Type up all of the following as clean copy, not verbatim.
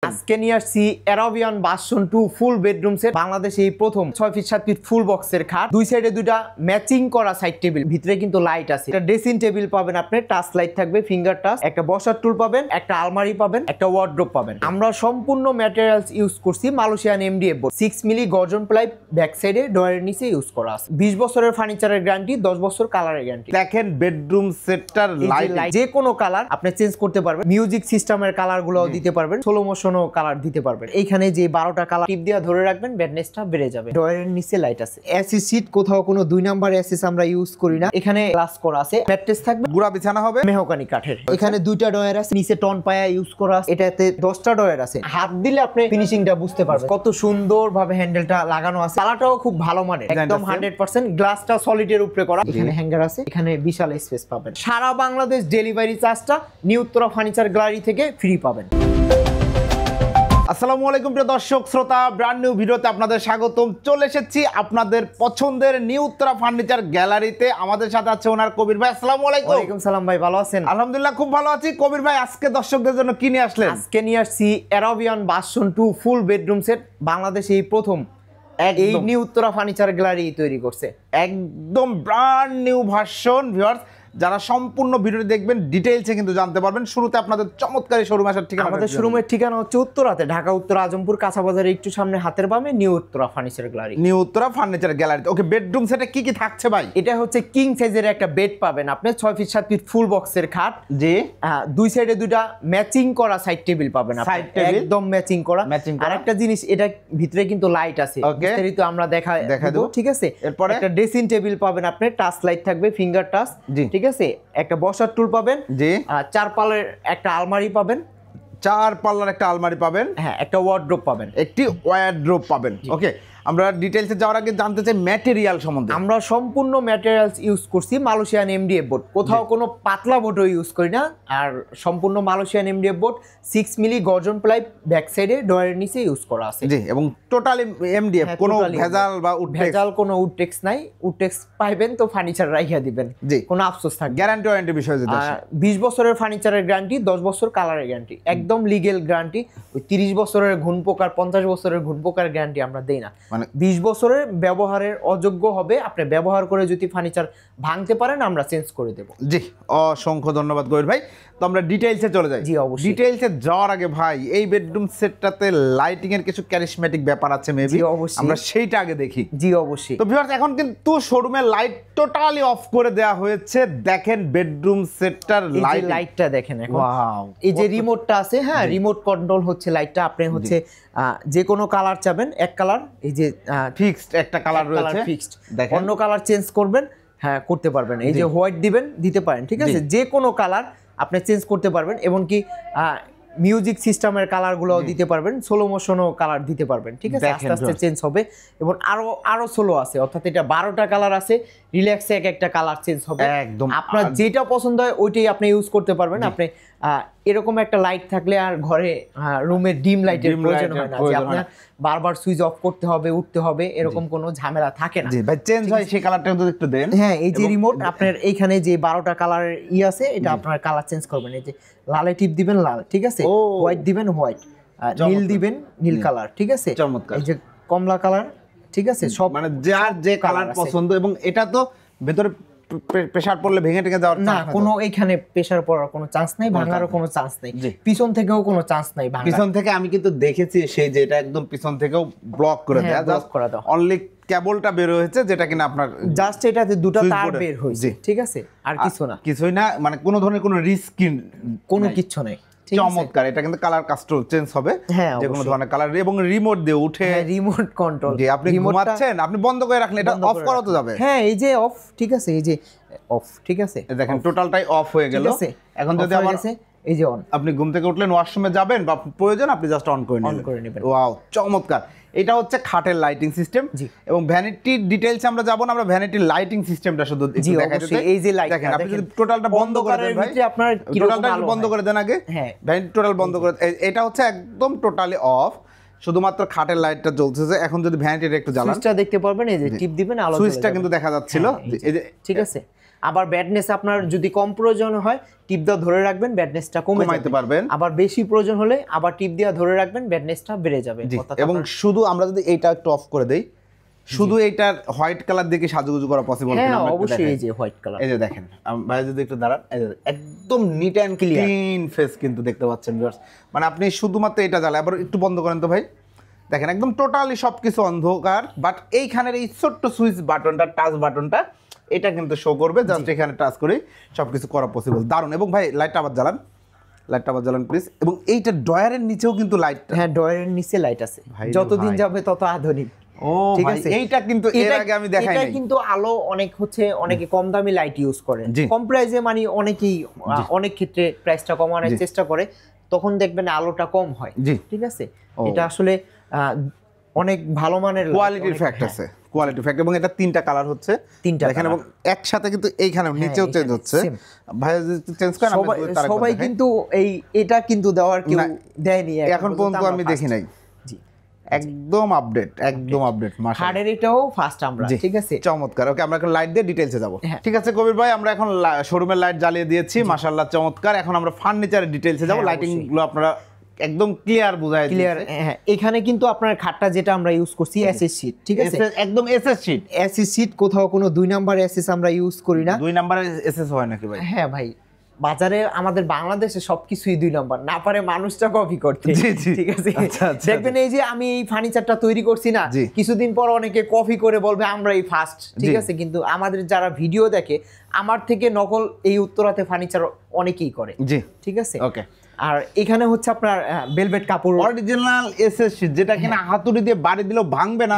আজকে নিয়ে আসছি Arabian version 2 full bedroom set. বাংলাদেশে এই প্রথম 6 ফিট 7 ফিট ফুল বক্সের খাট, দুই সাইডে দুইটা ম্যাচিং করা সাইড টেবিল, ভিতরে কিন্তু লাইট আছে। একটা ড্রেসিং টেবিল পাবেন, আপনি টাচ লাইট থাকবে, ফিঙ্গার টাচ, একটা বসার টুল পাবেন, একটা আলমারি পাবেন, একটা ওয়ার্ড্রোব পাবেন। আমরা সম্পূর্ণ ম্যাটেরিয়ালস ইউজ করছি মালয়েশিয়ান এমডিএফ বোর্ড, 6 মিলি গর্জন প্লাই, ব্যাক সাইডে ডয়ারের নিচে ইউজ করা আছে। 20 বছরের ফার্নিচারের গ্যারান্টি, 10 বছর কালারের গ্যারান্টি। দেখেন বেডরুম সেটটার লাইট যে কোনো কালার আপনি চেঞ্জ করতে পারবেন, মিউজিক সিস্টেমের কালার গুলো দিতে পারবেন, স্লো মোশনও কালার দিতে পারবেন। এইখানে যে 12টা কালার টিপ দিয়ে ধরে রাখবেন, ব্রাইটনেসটা বেড়ে যাবে। ডয়ারের নিচে লাইট আছে। এসি সিট, কোথাও কোনো 2 নাম্বার এসি আমরা ইউজ করি না। এখানে গ্লাস করা আছে, ম্যাট্রেস থাকবে, গুড়া বিছানা হবে মেহগনি কাঠের। এখানে 2টা ডয়ার আছে, নিচে টন পায়া ইউজ করা আছে। এটাতে 10টা ডয়ার আছে। হাত দিলে আপনি ফিনিশিংটা বুঝতে পারবেন কত সুন্দরভাবে হ্যান্ডেলটা লাগানো আছে। তালাটাও খুব ভালো মানের, একদম 100%। গ্লাসটা সলিডের উপরে করা। এখানে হ্যাঙ্গার আছে, এখানে বিশাল স্পেস পাবেন। সারা বাংলাদেশ ডেলিভারি চার্জটা নিউ উত্তরা ফার্নিচার গ্যালারি থেকে ফ্রি পাবেন। আসসালামু আলাইকুম প্রিয় দর্শক শ্রোতা, ব্র্যান্ড নিউ ভিডিওতে আপনাদের স্বাগতম। চলে এসেছি আপনাদের পছন্দের নিউ উত্তরা ফার্নিচার গ্যালারিতে। আমাদের সাথে আছে ওনার কবির ভাই। আসসালামু আলাইকুম। ওয়ালাইকুম সালাম ভাই, ভালো আছেন? আলহামদুলিল্লাহ, খুব ভালো আছি। কবির ভাই, আজকে দর্শকদের জন্য কি নিয়ে আসলেন? আজকে নিয়ে আসছি Arabian version 2 full bedroom set. বাংলাদেশে এই প্রথম এই নিউ উত্তরা ফার্নিচার গ্যালারি তৈরি করছে। একদম ব্র্যান্ড নিউ ভার্সন। ভিউয়ার্স, যারা সম্পূর্ণ ভিডিওটি দেখবেন ডিটেইলসে কিন্তু জানতে পারবেন। শুরুতে আপনাদের চমৎকার শোরুম আসার ঠিকানা। আমাদের শোরুমের ঠিকানা হচ্ছে উত্তরাতে, ঢাকা উত্তর আজমপুর কাঁচা বাজারে একটু সামনে হাতের বামে new Uttara furniture gallery. New Uttara furniture গ্যালারিতে। ওকে, বেডরুম সেটে কি কি থাকছে ভাই? এটা হচ্ছে কিং সাইজের একটা বেড পাবেন আপনি, 6 ফিট 7 ফিট ফুল বক্সের খাট। জি, দুই সাইডে দুইটা ম্যাচিং করা সাইড টেবিল পাবেন আপনি, একদম ম্যাচিং করা। আর একটা জিনিস, এটা ভিতরে কিন্তু লাইট আছে, বিস্তারিত আমরা দেখা দেব, ঠিক আছে? এরপরে একটা ড্রেসিং টেবিল পাবেন আপনি, টাচ লাইট থাকবে, ফিঙ্গার টাচ, ঠিক আছে? একটা বসার টুল পাবেন, জি। 4 পাল্লার একটা আলমারি পাবেন, 4 পাল্লার একটা আলমারি পাবেন, হ্যাঁ, একটা ওয়ার্ড্রোব পাবেন, একটি ওয়ার্ড্রোব পাবেন। ওকে, আমরা ডিটেইলসে যাওয়ার আগে জানতে চাই ম্যাটেরিয়াল সম্বন্ধে। আমরা সম্পূর্ণ ম্যাটেরিয়ালস ইউজ করছি মালয়েশিয়ান এমডিএফ বোর্ড, কোথাও কোনো পাতলা বোর্ডও ইউজ করি না। আর সম্পূর্ণ মালয়েশিয়ান এমডিএফ বোর্ড, 6 মিলি গর্জন প্লাই, ব্যাক সাইডে ডয়ারের নিচে ইউজ করা আছে। জি, এবং টোটালি এমডিএফ, কোনো ভেজাল বা ভেজাল কোনো উডটেক্স নাই। উডটেক্স পাইবেন তো ফার্নিচার রাইখা দিবেন, জি, কোনো আফসোস থাকবে। গ্যারান্টি ওয়ারেন্টি বিষয় যেটা, 20 বছরের ফার্নিচারের গ্যারান্টি, 10 বছর কালারের গ্যারান্টি, একদম লিগ্যাল গ্যারান্টি। ওই 30 বছরের ঘুণ পোকার, 50 বছরের ঘুণ পোকার গ্যারান্টি আমরা দেই না। মানে 20 বছরের ব্যবহারের অযোগ্য হবে, আপনি ব্যবহার করে যদি ফার্নিচার ভাঙতে পারেন আমরা চেঞ্জ করে দেব। জি, অসংখ্য ধন্যবাদ গৌর ভাই। তো আমরা ডিটেইলসে চলে যাই। জি, অবশ্যই। ডিটেইলসে যাওয়ার আগে ভাই, এই বেডরুম সেটটাতে লাইটিং এর কিছু ক্যারিসমেটিক ব্যাপার আছে মেবি, আমরা সেইটা আগে দেখি। জি, অবশ্যই। তো ভিউয়ার্স, এখন কিন্তু শোরুমের লাইট টোটালি অফ করে দেওয়া হয়েছে। দেখেন বেডরুম সেটটার লাইটটা দেখেন এখন। ওয়াও, এই যে রিমোটটা আছে, হ্যাঁ, রিমোট কন্ট্রোল হচ্ছে লাইটটা। আপনি হচ্ছে যে কোনো কালার চাবেন, এক কালার, এই যে ফিক্সড একটা কালার রয়েছে, ফিক্সড। অন্য কালার চেঞ্জ করবেন, হ্যাঁ, করতে পারবেন। এই যে হোয়াইট দিবেন, দিতে পারেন, ঠিক আছে? যে কোনো কালার আপনি চেঞ্জ করতে পারবেন, এমনকি মিউজিক সিস্টেমের কালারগুলোও দিতে পারবেন, স্লো মোশনও কালার দিতে পারবেন, ঠিক আছে? আস্তে আস্তে চেঞ্জ হবে এবং আরো স্লো আছে, অর্থাৎ এটা 12টা কালার আছে। রিল্যাক্সে একটা কালার চেঞ্জ হবে, একদম আপনার যেটা পছন্দ হয় ওইটাই আপনি ইউজ করতে পারবেন। আপনি এরকম একটা লাইট থাকলে আর ঘরে রুমে ডিম লাইটের প্রয়োজন হয় না, যে আপনার বারবার সুইচ অফ করতে হবে, উঠতে হবে, এরকম কোনো ঝামেলা থাকে না। জি ভাই, চেঞ্জ হয় সেই কালারটা যদি একটু দেন। হ্যাঁ, এই যে রিমোট, আপনার এইখানে যে 12টা কালারের আছে, এটা আপনার কালার চেঞ্জ করবেন। এই যে লালে টিপ দিবেন লাল, ঠিক আছে? হোয়াইট দিবেন হোয়াইট, নীল দিবেন নীল কালার, ঠিক আছে? চমৎকার। এই যে কমলা কালার, ঠিক আছে? সব মানে যার যে কালার পছন্দ। এবং এটা তো ভেতরে প্রেসার পড়লে ভেঙে টেঙে যাওয়ার না, কোনো এইখানে প্রেসার পড়ার কোনো চান্স নাই, ভাঙারও কোনো চান্স নেই, পিছন থেকেও কোনো চান্স নাই। পিছন থেকে আমি কিন্তু দেখেছি সেই যে এটা একদম পিছন থেকেও ব্লক করে দেয়া, জাস্ট অনলি কেবলটা বের হয়েছে, যেটা কিনা আপনার জাস্ট এটাতে দুটো তার বের হয়েছে, ঠিক আছে? আর কিছু না, কিছুই না, মানে কোনো ধরনের কোনো রিস্ক কোনো কিছু নেই। চমৎকার। এটা কিন্তু কালার কাস্টম চেঞ্জ হবে, যে কোনো ধরনের কালার, এবং রিমোট দিয়ে উঠে রিমোট কন্ট্রোল। যে আপনি ঘুমাচ্ছেন, আপনি বন্ধ করে রাখলেন, এটা অফ করা তো যাবে। হ্যাঁ, এই যে অফ, ঠিক আছে? এই যে অফ, ঠিক আছে? দেখেন টোটালটাই অফ হয়ে গেল। এখন যদি আমার এই যে অন, আপনি ঘুম থেকে উঠলেন, ওয়াশরুমে যাবেন বা প্রয়োজন, আপনি জাস্ট অন করে নেবেন। ওয়াও, চমৎকার। এটা হচ্ছে খাটের লাইটিং সিস্টেম। এবং ভ্যানিটি ডিটেইলস আমরা যাব না, আমরা ভ্যানিটি লাইটিং সিস্টেমটা শুধু একটু দেখাই দিতে। এই যে লাইট দেখেন, আপনি যদি টোটালটা বন্ধ করে দেন ভাই, আপনার টোটালটা বন্ধ করে দেন আগে। হ্যাঁ, ভ্যানিটি টোটাল বন্ধ করে, এটা হচ্ছে একদম টোটালি অফ, শুধুমাত্র খাটের লাইটটা জ্বলতেছে। এখন যদি ভ্যানিটিটা একটু জ্বালান, সুইচটা দেখতে পারবেন, এই যে টিপ দিবেন, আলো, সুইচটা কিন্তু দেখা যাচ্ছিল, এই যে, ঠিক আছে? আবার ব্যাডনেস আপনার যদি কম প্রয়োজন হয় টিপ দিয়ে ধরে রাখবেন, ব্যাডনেসটা কমাইতে পারবেন। আবার বেশি প্রয়োজন হলে আবার টিপ দিয়ে ধরে রাখবেন, ব্যাডনেসটা বেড়ে যাবে। এবং শুধু আমরা যদি এইটা একটু অফ করে দেই, শুধু এইটার হোয়াইট কালার দিয়ে কি সাজুগুজু করা পসিবল কিনা? হ্যাঁ অবশ্যই, এই যে হোয়াইট কালার, এই যে দেখেন ভাই যদি একটু দাঁড়ান, এই যে একদম নিট এন্ড ক্লিন ফেস কিন্তু দেখতে পাচ্ছেন ভিউয়ার্স। মানে আপনি শুধুমাত্র এটা জ্বালা, আবার একটু বন্ধ করেন তো ভাই, দেখেন একদম টোটালি সবকিছু অন্ধকার, বাট এইখানের এই ছোট্ট সুইচ বাটনটা, টাচ বাটনটা, এটা কিন্তু শো করবে, জাস্ট এখানে টাচ করেই সবকিছু করা পসিবল। দারুণ। এবং ভাই লাইটটা আবার জ্বালান, লাইটটা আবার জ্বালান প্লিজ। এবং এইটা ডয়ারের নিচেও কিন্তু লাইট, হ্যাঁ ডয়ারের নিচে লাইট আছে, যতদিন যাবে তত আধুনিক। ও ঠিক আছে, এইটা কিন্তু এর আগে আমি দেখাই নাই। এটা কিন্তু আলো অনেক হচ্ছে, অনেকে কম দামি লাইট ইউজ করে, কম প্রাইসে, মানে অনেকেই অনেক ক্ষেত্রে প্রাইসটা কমানোর চেষ্টা করে, তখন দেখবেন আলোটা কম হয়। ঠিক আছে, এটা আসলে অনেক ভালো মানের কোয়ালিটির ফ্যাক্ট আছে, কোয়ালিটি ফ্যাক্ট। এবং এটা 3টা কালার হচ্ছে, দেখেন, এবং একসাথে কিন্তু এইখানে নিচেও চেঞ্জ হচ্ছে। ভাই যদি চেঞ্জ করেন সবাই কিন্তু এটা কিন্তু দেওয়ার কেউ দেয়নি এখন পর্যন্ত, আমি দেখি নাই। একদম আপডেট, একদম আপডেট। হার্ডের এটাও ফার্স্ট আমরা, ঠিক আছে, চমৎকার। ওকে, আমরা এখন লাইট দিয়ে ডিটেইলসে যাব। ঠিক আছে কবির ভাই, আমরা এখন শোরুমের লাইট জ্বালিয়ে দিয়েছি, মাশাআল্লাহ চমৎকার। এখন আমরা ফার্নিচারের ডিটেইলসে যাব, লাইটিং গুলো আপনারা একদম ক্লিয়ার বোঝায় ক্লিয়ার। হ্যাঁ, এখানে কিন্তু আপনার খাটটা যেটা আমরা ইউজ করছি এসএস শীট, ঠিক আছে, একদম এসএস শীট। এসএস শীট, কোথাও কোনো 2 নাম্বার এসএস আমরা ইউজ করি না। 2 নাম্বার এসএস হয় নাকি ভাই? হ্যাঁ ভাই, বাজারে আমাদের বাংলাদেশে সবকিছুই 2 নাম্বার, না পারে মানুষটা কপি করতে। ঠিক আছে, দেখবেন এই যে আমি এই ফার্নিচারটা তৈরি করছি না, কিছুদিন পর অনেকে কপি করে বলবে আমরা এই ফার্স্ট, ঠিক আছে, কিন্তু আমাদের যারা ভিডিও দেখে আমার থেকে নকল এই উত্তরাতে ফার্নিচার অনেকেই করে। ঠিক আছে, ওকে। আর এখানে হচ্ছে আপনার ভেলভেট কাপড়, অরিজিনাল এসএস শীট, যেটা কিনা হাতুড়ি দিয়ে বাড়ি দিলেও ভাঙবে না,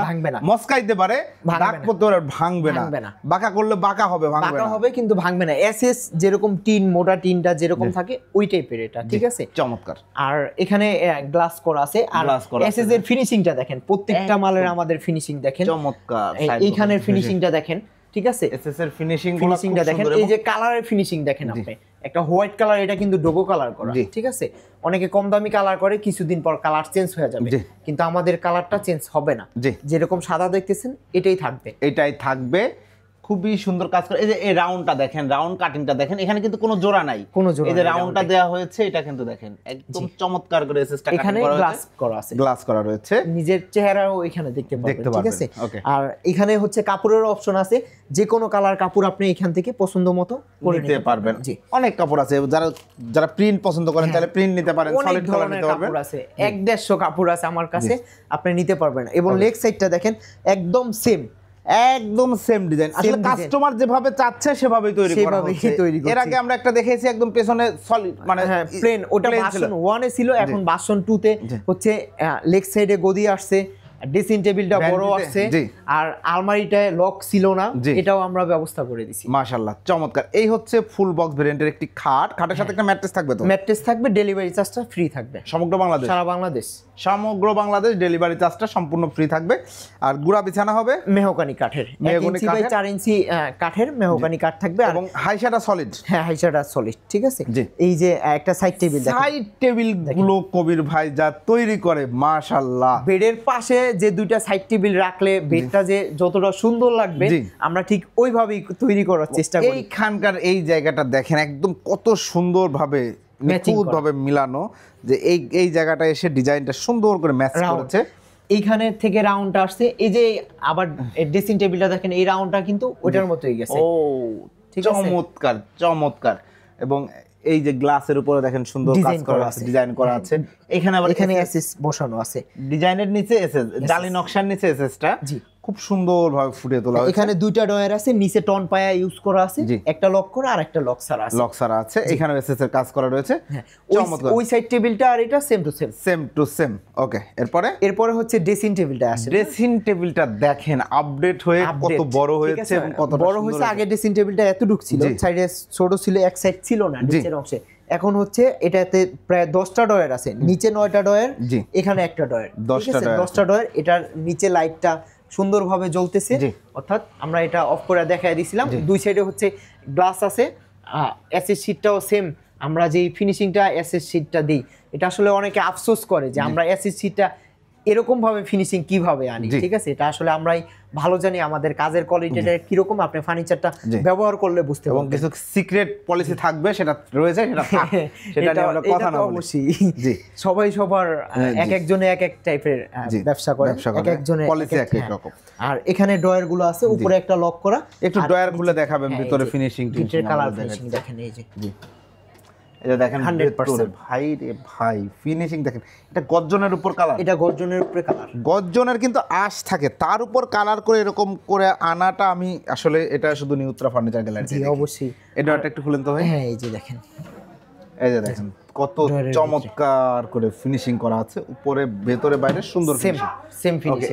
মস্কাইতে পারে, দাগ পড়তে পারে, ভাঙবে না, বাঁকা করলে বাঁকা হবে, ভাঙবে না, বাঁকা হবে কিন্তু ভাঙবে না। এসএস যেরকম টিন, মোটা টিনটা যেরকম থাকে ওই টাইপের এটা, ঠিক আছে, চমৎকার। আর এখানে গ্লাস করা আছে, আর এসএস এর ফিনিশিংটা দেখেন, প্রত্যেকটা মালের আমাদের ফিনিশিং দেখেন, চমৎকার। এইখানের ফিনিশিংটা দেখেন, ঠিক আছে, এসএস এর ফিনিশিংটা দেখেন, এই যে কালারের ফিনিশিং দেখেন আপনি, একটা হোয়াইট কালার, এটা কিন্তু ডোগো কালার করা, ঠিক আছে। অনেকে কম দামি কালার করে, কিছুদিন পর কালার চেঞ্জ হয়ে যাবে, কিন্তু আমাদের কালারটা চেঞ্জ হবে না, যেরকম সাদা দেখতেছেন এটাই থাকবে। খুবই সুন্দর কাজ করে। এই যে এই রাউন্ডটা দেখেন, রাউন্ড কাটিংটা দেখেন, এখানে কিন্তু কোনো জোড়া নাই, এই যে রাউন্ডটা দেওয়া হয়েছে, এটা কিন্তু দেখেন একদম চমৎকার করে এসএসটা কাটিং করা হয়েছে, গ্লাস করা আছে, গ্লাস করা রয়েছে, নিজের চেহারাও এখানে দেখতে পাবেন, ঠিক আছে। আর এখানে হচ্ছে কাপড়ের অপশন আছে, যে কোনো কালার কাপড় আপনি এখান থেকে পছন্দ মতো করে নিতে পারবেন। অনেক কাপড় আছে, যারা প্রিন্ট পছন্দ করেন তাহলে প্রিন্ট নিতে পারেন, সলিড কালার নিতে পারবেন, কাপড় আছে 150 কাপড় আছে আমার কাছে, আপনি নিতে পারবেন। এবং লেগ সাইডটা দেখেন একদম সেম ডিজাইন, আসলে কাস্টমার যেভাবে চাচ্ছে সেভাবেই তৈরি করা হচ্ছে। এর আগে আমরা একটা দেখেছি একদম পেছনে সলিড, মানে প্লেন, ওটা ভার্সন 1 এ ছিল, এখন ভার্সন 2 তে হচ্ছে লেগ সাইডে গদি আসছে, ড্রেসিং টেবিলটা বড় আসছে, আর আলমারিটা লক ছিল না, এটাও আমরা ব্যবস্থা করে দিছি। মাশাআল্লাহ চমৎকার। এই হচ্ছে ফুল বক্স ভেরিয়েন্টের একটি খাটের সাথে একটা ম্যাট্রেস থাকবে, তো ম্যাট্রেস থাকবে, ডেলিভারি চার্জটা ফ্রি থাকবে সমগ্র বাংলাদেশ, সারা বাংলাদেশ, সমগ্র বাংলাদেশ ডেলিভারি চার্জটা সম্পূর্ণ ফ্রি থাকবে। আর গুড়া বিছানা হবে মেহগনি কাঠের, 1 ইঞ্চি বাই 4 ইঞ্চি কাঠের মেহগনি কাঠ থাকবে, এবং হাইশাটা সলিড। হ্যাঁ, হাইশাটা সলিড, ঠিক আছে। এই যে একটা সাইড টেবিল গুলো কবির ভাই যা তৈরি করে, মাশাআল্লাহ। বেডের পাশে যে দুইটা সাইড টেবিল রাখলে বেডটা যে যতটা সুন্দর লাগবে, আমরা ঠিক ওইভাবেই তৈরি করার চেষ্টা করি। এইখানকার এই জায়গাটা দেখেন একদম কত সুন্দরভাবে নিখুঁতভাবে মিলানো, যে এই জায়গাটা এসে ডিজাইনটা সুন্দর করে ম্যাচ করেছে। এইখানে থেকে রাউন্ডটা আসছে, এই যে আবার ড্রেসিং টেবিলটা দেখেন, এই রাউন্ডটা কিন্তু ওটার মতোই গেছে। ও চমৎকার চমৎকার। এবং এই যে গ্লাসের উপরে দেখেন সুন্দর কাজ করা আছে, ডিজাইন করা আছে। এখানে আবার এসএস বসানো আছে, ডিজাইনের নিচে এসএস, জালি নকশার নিচে এসএসটা খুব সুন্দরভাবে ফুটিয়ে তোলা হয়েছে। এখানে দুইটা ডয়ার আছে, নিচে টন পায়া ইউজ করা আছে, একটা লক করা আর একটা লক ছাড়া আছে। এখানে এসএস এর কাজ করা রয়েছে, চমৎকার। ওই সাইড টেবিলটা আর এটা সেম টু সেম। ওকে, এরপরে হচ্ছে ড্রেসিং টেবিলটা আসে। ড্রেসিং টেবিলটা দেখেন আপডেট হয়ে কত বড় হয়েছে এবং কত বড় হয়েছে। আগে ড্রেসিং টেবিলটা এতটুকু ছিল, সাইডে ছোট ছিল, এক সাইড ছিল না নিচের অংশে। এখন হচ্ছে এটাতে প্রায় 10টা ডয়ার আছে, নিচে 9টা ডয়ার, এখানে একটা ডয়ার, 10টা ডয়ার। এটার নিচে লাইটটা সুন্দরভাবে জ্বলতেছে, অর্থাৎ আমরা এটা অফ করে দেখাই দিয়েছিলাম। দুই সাইডে হচ্ছে গ্লাস আছে, এসএস শীটটাও সেম, আমরা যেই ফিনিশিংটা এসএস শীটটা দিই, এটা আসলে অনেকে আফসোস করে যে আমরা এসএস শীটটা এরকম ভাবে ফিনিশিং কিভাবে আনি, ঠিক আছে, এটা আসলে আমরাই ভালো জানি আমাদের কাজের কোয়ালিটিটা কিরকম, আপনি ফার্নিচারটা ব্যবহার করলে বুঝতে এবং পারবেন। কিছু সিক্রেট পলিসি থাকবে, সেটা রয়েছে, সেটা সেটা নিয়ে আমরা কথা না বলি। অবশ্যই জি, সবাই সবার এক একজনে এক এক টাইপের ব্যবসা করে, এক একজনে পলিসি এক এক রকম। আর এখানে ড্রয়ার গুলো আছে, উপরে একটা লক করা, একটু ড্রয়ার খুলে দেখাবেন ভিতরে ফিনিশিং ভিতরে কালার ফিনিশিং দেখেন, এই যে জি এটা দেখেন 100% ভাই রে ভাই, ফিনিশিং দেখেন, এটা গর্জনের উপর কালার, এটা গর্জনের উপরে কালার, গর্জনের কিন্তু আঁশ থাকে, তার উপর কালার করে এরকম করে আনাটা আমি আসলে এটা শুধু নিউ উত্তরা ফার্নিচার গ্যালারি। জি অবশ্যই। এটা একটু খুলেন তো ভাই। হ্যাঁ এই যে দেখেন, এই যে দেখেন কত চমৎকার করে ফিনিশিং করা আছে, উপরে ভেতরে বাইরে সুন্দর সেম ফিনিশিং।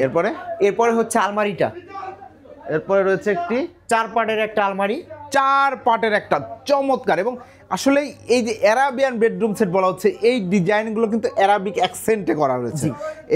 এরপরে হচ্ছে আলমারিটা, এরপরে রয়েছে একটি 4 পার্টের একটা আলমারি, 4 পার্টের একটা চমৎকার, এবং আসলে এই যে অ্যারাবিয়ান বেডরুম সেট বলা হচ্ছে, এই ডিজাইনগুলো কিন্তু অ্যারাবিক অ্যাকসেন্টে করা রয়েছে।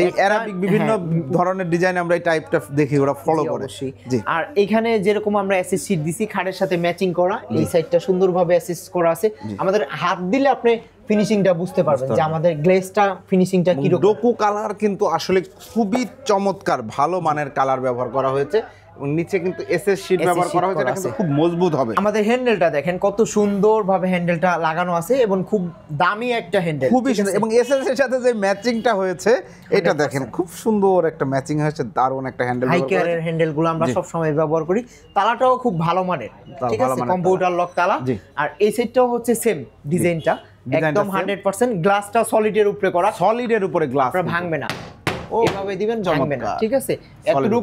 এই অ্যারাবিক বিভিন্ন ধরনের ডিজাইন আমরা এই টাইপটা দেখি, ওরা ফলো করে। জি, আর এখানে যেরকম আমরা অ্যাসিস্ট শীট দিছি খাটের সাথে ম্যাচিং করা, এই সাইডটা সুন্দরভাবে অ্যাসিস্ট করা আছে। আমাদের হাত দিলে আপনি ফিনিশিংটা বুঝতে পারবেন যে আমাদের গ্লেজটা ফিনিশিংটা কি রকম। ডোকু কালার কিন্তু আসলে খুবই চমৎকার, ভালো মানের কালার ব্যবহার করা হয়েছে, এবং নিচে কিন্তু এসএস শীট ব্যবহার করা হয়েছে, এটা কিন্তু খুব মজবুত হবে। আমাদের হ্যান্ডেলটা দেখেন কত সুন্দরভাবে হ্যান্ডেলটা লাগানো আছে, এবং খুব দামি একটা হ্যান্ডেল, খুবই সুন্দর, এবং এসএস এর সাথে যে ম্যাচিংটা হয়েছে এটা দেখেন খুব সুন্দর একটা ম্যাচিং হয়েছে, দারুণ একটা হ্যান্ডেল। হাই কেয়ারের হ্যান্ডেলগুলো আমরা সব সময় ব্যবহার করি, তালাটাও খুব ভালো মানের, ঠিক আছে, কম্পিউটার লক তালা। আর এই সেটটাও হচ্ছে সেম ডিজাইনটা, একদম 100% গ্লাসটা সলিডের উপরে করা, সলিডের উপরে গ্লাস, আপনারা ভাঙবে না, এভাবে দিবেন ভাঙবে না, ঠিক আছে। এতটুকু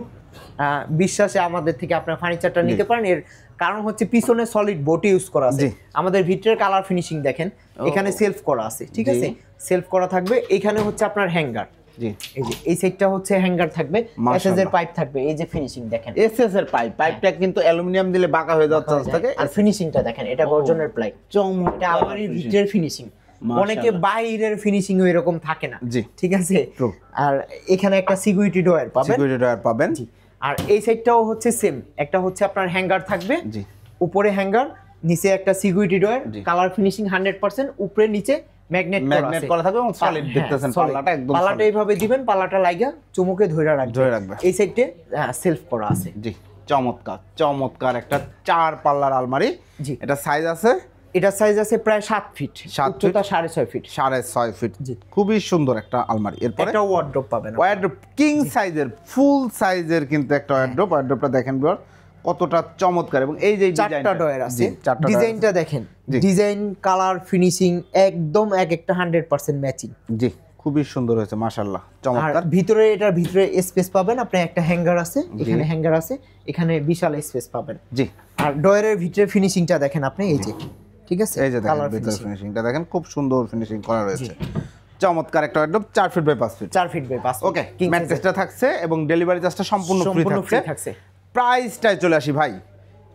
বিশ্বাসে আমাদের থেকে আপনার ফার্নিচারটা নিতে পারেন। এর কারণ হচ্ছে পিছনে সলিড বোর্ড ইউজ করা আছে, আমাদের ভিতরের কালার ফিনিশিং দেখেন, এখানে সেলফ করা আছে, ঠিক আছে, সেলফ করা থাকবে। এখানে হচ্ছে আপনার হ্যাঙ্গার, জি এই যে এই সাইডটা হচ্ছে হ্যাঙ্গার থাকবে, এসএস এর পাইপ থাকবে, এই যে ফিনিশিং দেখেন, এসএস এর পাইপটা কিন্তু অ্যালুমিনিয়াম দিলে বাঁকা হয়ে যাওয়ার চান্স থাকে। আর ফিনিশিংটা দেখেন, এটা গর্জনের প্লাই, এটা আলমারির ভিতরের ফিনিশিং, অনেকে বাইরের ফিনিশিং এরকম থাকে না, ঠিক আছে। আর এখানে একটা সিকিউরিটি ডয়ার পাবেন, আর এই সাইডটাও হচ্ছে সেম, একটা হচ্ছে আপনার হ্যাঙ্গার থাকবে, উপরে হ্যাঙ্গার, নিচে একটা সিকিউরিটি ডয়ার, কালার ফিনিশিং 100%, উপরে নিচে ম্যাগনেট করা থাকবে, এবং সলিড দেখতেছেন পাল্লাটা একদম, পাল্লাটা এইভাবে দিবেন, পাল্লাটা লাগা চুমুকে ধরে রাখবে। এই সাইডে সেলফ করা আছে, জি চমৎকার একটা 4 পাল্লার আলমারি। জি, এটা সাইজ আছে, এটা সাইজ আছে প্রায় 7 ফিট, উচ্চতা 6.5 ফিট, 6.5 ফিট। জি, খুবই সুন্দর একটা আলমারি। এরপরে একটা ওয়ার্ড্রপ পাবেন, ওয়ার্ড্রপ কিং সাইজের, ফুল সাইজের কিন্তু একটা ওয়ার্ড্রপটা দেখেন বিয়ার কতটা চমৎকার, এবং এই যে 4টা ডয়ার আছে, ডিজাইনটা দেখেন, ডিজাইন কালার ফিনিশিং একদম এক একটা 100% ম্যাচিং। জি, খুবই সুন্দর হয়েছে মাশাআল্লাহ, চমৎকার। ভিতরে এটার ভিতরে স্পেস পাবেন আপনি, একটা হ্যাঙ্গার আছে, এখানে হ্যাঙ্গার আছে, এখানে বিশাল স্পেস পাবেন। জি, আর ডয়ারের ভিতরে ফিনিশিংটা দেখেন আপনি, এই যে, ঠিক আছে, এই যে দেখেন ভিতরে ফিনিশিংটা দেখেন, খুব সুন্দর ফিনিশিং করা রয়েছে, চমৎকার একটা wardrobe, 4 feet by 5 feet, 4 feet by 5 feet. Okay, ম্যাট্রেসটা থাকছে এবং ডেলিভারি চার্জটা সম্পূর্ণ ফ্রি থাকছে। প্রাইসটাই চলে আসি ভাই,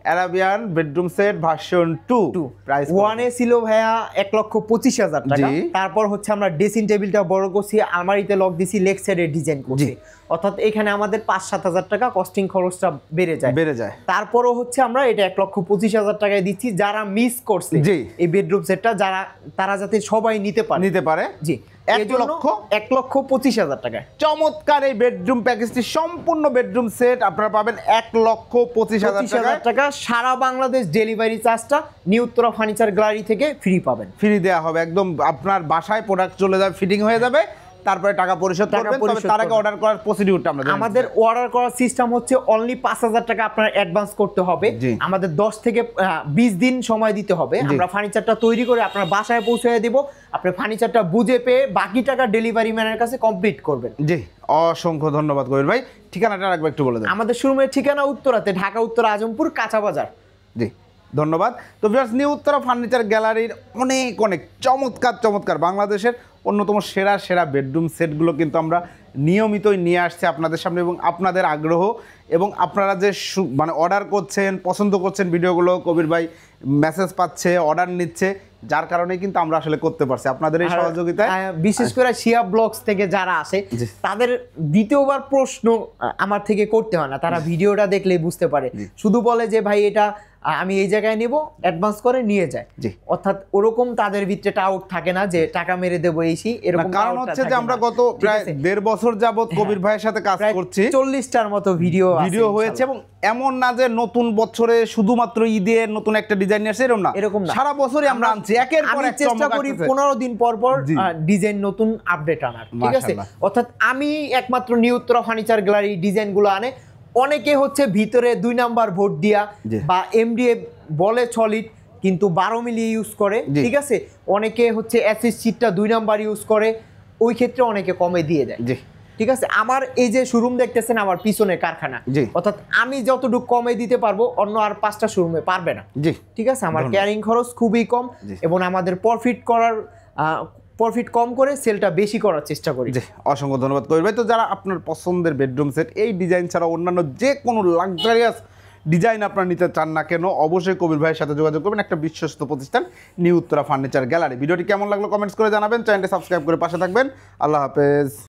Arabian bedroom set version 2 price 1 এ ছিল ভাইয়া 1,25,000 টাকা। তারপর হচ্ছে আমরা ড্রেসিং টেবিলটা বড় করছি, আলমারিতে লক দিছি, লেগ সাইডে ডিজাইন করছি, অর্থাৎ এখানে আমাদের 5-7,000 টাকা কস্টিং খরচটা বেড়ে যায়। তারপরও হচ্ছে আমরা এটা 1,25,000 টাকায় দিচ্ছি, যারা মিস করছে এই বেডরুম সেটটা, তারা যাতে সবাই নিতে পারে। জি, 1,25,000 টাকায় চমৎকার এই বেডরুম প্যাকেজটি, সম্পূর্ণ বেডরুম সেট আপনারা পাবেন 1,25,000 টাকা। সারা বাংলাদেশ ডেলিভারি চার্জটা নিউ উত্তরা ফার্নিচার গ্যালারি থেকে ফ্রি পাবেন, ফ্রি দেওয়া হবে, একদম আপনার বাসায় প্রোডাক্ট চলে যাবে, ফিটিং হয়ে যাবে, তারপরে টাকা পরিশোধ করবেন। তবে তার আগে অর্ডার করার প্রসিডিউরটা আমাদের অর্ডার করার সিস্টেম হচ্ছে অনলি 5,000 টাকা আপনার অ্যাডভান্স করতে হবে, আমাদের 10 থেকে 20 দিন সময় দিতে হবে, আমরা ফার্নিচারটা তৈরি করে আপনার বাসায় পৌঁছে দেব, আপনি ফার্নিচারটা বুঝে পেয়ে বাকি টাকা ডেলিভারি ম্যানের কাছে কমপ্লিট করবেন। জি, অসংখ্য ধন্যবাদ কবির ভাই। ঠিকানাটা রাখবো একটু বলে দেন। আমাদের শোরুমের ঠিকানা উত্তরাতে, ঢাকা উত্তর আজমপুর কাঁচা বাজার। জি, ধন্যবাদ। তো ভিউয়ার্স, নিউ উত্তরা ফার্নিচার গ্যালারির অনেক চমৎকার বাংলাদেশের অন্যতম সেরা বেডরুম সেটগুলো কিন্তু আমরা নিয়মিতই নিয়ে আসছি আপনাদের সামনে, এবং আপনাদের আগ্রহ এবং আপনারা যে মানে অর্ডার করছেন, পছন্দ করছেন ভিডিওগুলো, কবির ভাই মেসেজ পাচ্ছে, অর্ডার নিচ্ছে, যার কারণে কিন্তু আমরা আসলে করতে পারছি আপনাদের এই সহযোগিতায়। বিশেষ করে শিয়া ব্লগস থেকে যারা আসে তাদের দ্বিতীয়বার প্রশ্ন আমার থেকে করতে হয় না, তারা ভিডিওটা দেখলেই বুঝতে পারে, শুধু বলে যে ভাই এটা আমি এই জায়গায় নিব, অ্যাডভান্স করে নিয়ে যায়। অর্থাৎ ওরকম তাদের ভিতরে ডাউট থাকে না যে টাকা মেরে দেবো এই এরকম। কারণ হচ্ছে যে আমরা গত প্রায় 1.5 বছর যাবত কবির ভাইয়ের সাথে কাজ করছি, 40টার মতো ভিডিও হয়েছে, এবং এমন না যে নতুন বছরে শুধুমাত্র ঈদের নতুন একটা ডিজাইন আসছে এরকম না, সারা বছরই আমরা আনছি একের পর এক। চেষ্টা করি 15 দিন পর পর ডিজাইন নতুন আপডেট আনার, ঠিক আছে। অর্থাৎ আমি একমাত্র নিউ উত্তরা ফার্নিচার গ্যালারি ডিজাইনগুলো আনে, অনেকে হচ্ছে ভিতরে 2 নাম্বার ভোট দিয়া বা এমডিএফ বলে সলিড কিন্তু 12 মিলি ইউজ করে, ঠিক আছে। অনেকে হচ্ছে অ্যাসিস শীটটা 2 নাম্বার ইউজ করে, ওই ক্ষেত্রে অনেকে কমে দিয়ে দেয়, ঠিক আছে। আমার এই যে শোরুম দেখতেছেন আমার পিছনে কারখানা, অর্থাৎ আমি যতটুকু কমে দিতে পারবো অন্য আর 5টা শোরুমে পারবে না, ঠিক আছে। আমার ক্যারিং খরচ খুবই কম এবং আমাদের প্রফিট কম করে সেলটা বেশি করার চেষ্টা করি। অসংখ্য ধন্যবাদ কবির ভাই। তো যারা আপনার পছন্দের বেডরুম সেট এই ডিজাইন ছাড়া অন্যান্য যে কোনো লাক্সারিয়াস ডিজাইন আপনারা নিতে চান না কেন, অবশ্যই কবির ভাইয়ের সাথে যোগাযোগ করবেন, একটা বিশ্বস্ত প্রতিষ্ঠান নিউ উত্তরা ফার্নিচার গ্যালারি। ভিডিওটি কেমন লাগলো কমেন্টস করে জানাবেন, চ্যানেলটি সাবস্ক্রাইব করে পাশে থাকবেন। আল্লাহ হাফেজ।